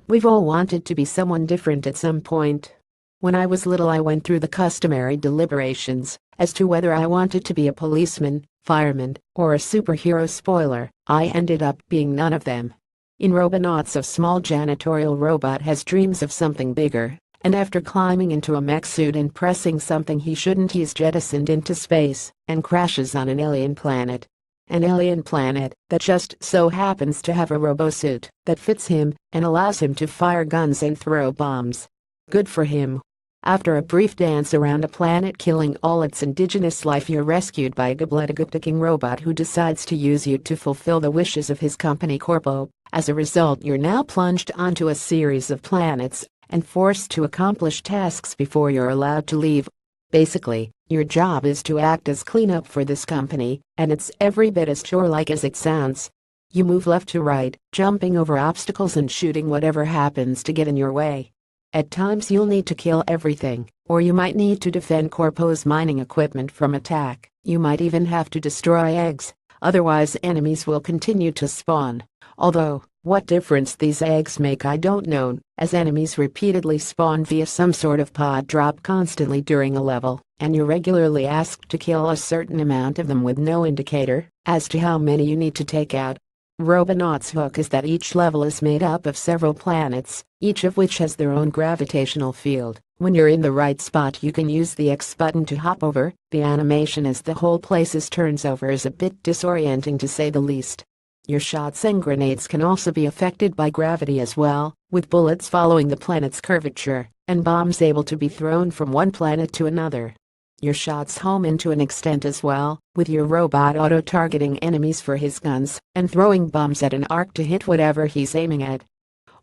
We've all wanted to be someone different at some point. When I was little, I went through the customary deliberations as to whether I wanted to be a policeman, fireman, or a superhero. Spoiler, I ended up being none of them. In Robonauts, a small janitorial robot has dreams of something bigger, and after climbing into a mech suit and pressing something he shouldn't, he's jettisoned into space and crashes on an alien planet. An alien planet that just so happens to have a robo-suit that fits him and allows him to fire guns and throw bombs. Good for him. After a brief dance around a planet killing all its indigenous life, you're rescued by a goblet-a-guptaking robot who decides to use you to fulfill the wishes of his company Corpo. As a result, you're now plunged onto a series of planets and forced to accomplish tasks before you're allowed to leave. Basically, your job is to act as cleanup for this company, and it's every bit as chore-like as it sounds. You move left to right, jumping over obstacles and shooting whatever happens to get in your way. At times you'll need to kill everything, or you might need to defend Corpo's mining equipment from attack. You might even have to destroy eggs, otherwise enemies will continue to spawn. Although, what difference these eggs make I don't know, as enemies repeatedly spawn via some sort of pod drop constantly during a level, and you're regularly asked to kill a certain amount of them with no indicator as to how many you need to take out. Robonauts' hook is that each level is made up of several planets, each of which has their own gravitational field. When you're in the right spot, you can use the X button to hop over. The animation as the whole place turns over is a bit disorienting, to say the least. Your shots and grenades can also be affected by gravity as well, with bullets following the planet's curvature, and bombs able to be thrown from one planet to another. Your shots home in to an extent as well, with your robot auto-targeting enemies for his guns and throwing bombs at an arc to hit whatever he's aiming at.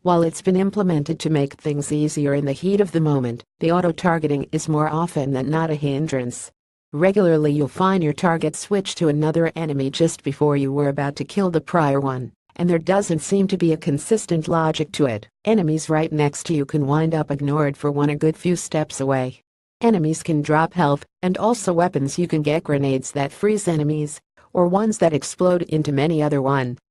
While it's been implemented to make things easier in the heat of the moment, the auto-targeting is more often than not a hindrance. Regularly you'll find your target switch to another enemy just before you were about to kill the prior one, and there doesn't seem to be a consistent logic to it. Enemies right next to you can wind up ignored for one a good few steps away. Enemies can drop health, and also weapons. You can get grenades that freeze enemies, or ones that explode into many other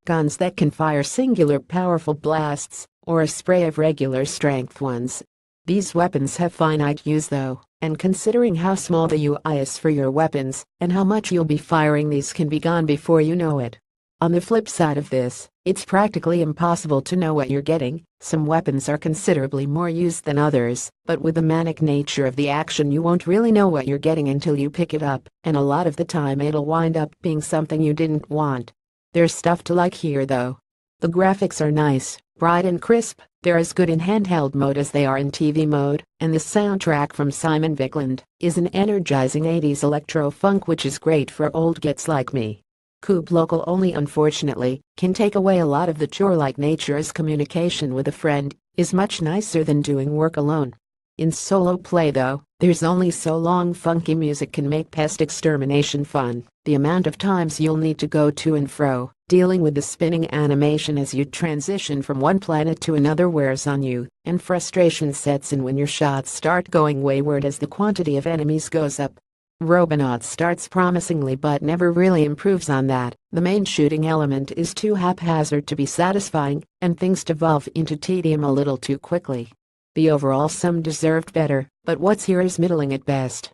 guns that can fire singular powerful blasts, or a spray of regular strength ones. These weapons have finite use though, and considering how small the UI is for your weapons and how much you'll be firing, these can be gone before you know it. On the flip side of this, it's practically impossible to know what you're getting. Some weapons are considerably more used than others, but with the manic nature of the action you won't really know what you're getting until you pick it up, and a lot of the time it'll wind up being something you didn't want. There's stuff to like here though. The graphics are nice, bright and crisp. They're as good in handheld mode as they are in TV mode, and the soundtrack from Simon Vigeland is an energizing 80s electro-funk which is great for old gets like me. Coop Local only unfortunately can take away a lot of the chore-like nature, as communication with a friend is much nicer than doing work alone. In solo play though, there's only so long funky music can make pest extermination fun. The amount of times you'll need to go to and fro, dealing with the spinning animation as you transition from one planet to another wears on you, and frustration sets in when your shots start going wayward as the quantity of enemies goes up. Robonauts starts promisingly but never really improves on that. The main shooting element is too haphazard to be satisfying, and things devolve into tedium a little too quickly. The overall sum deserved better, but what's here is middling at best.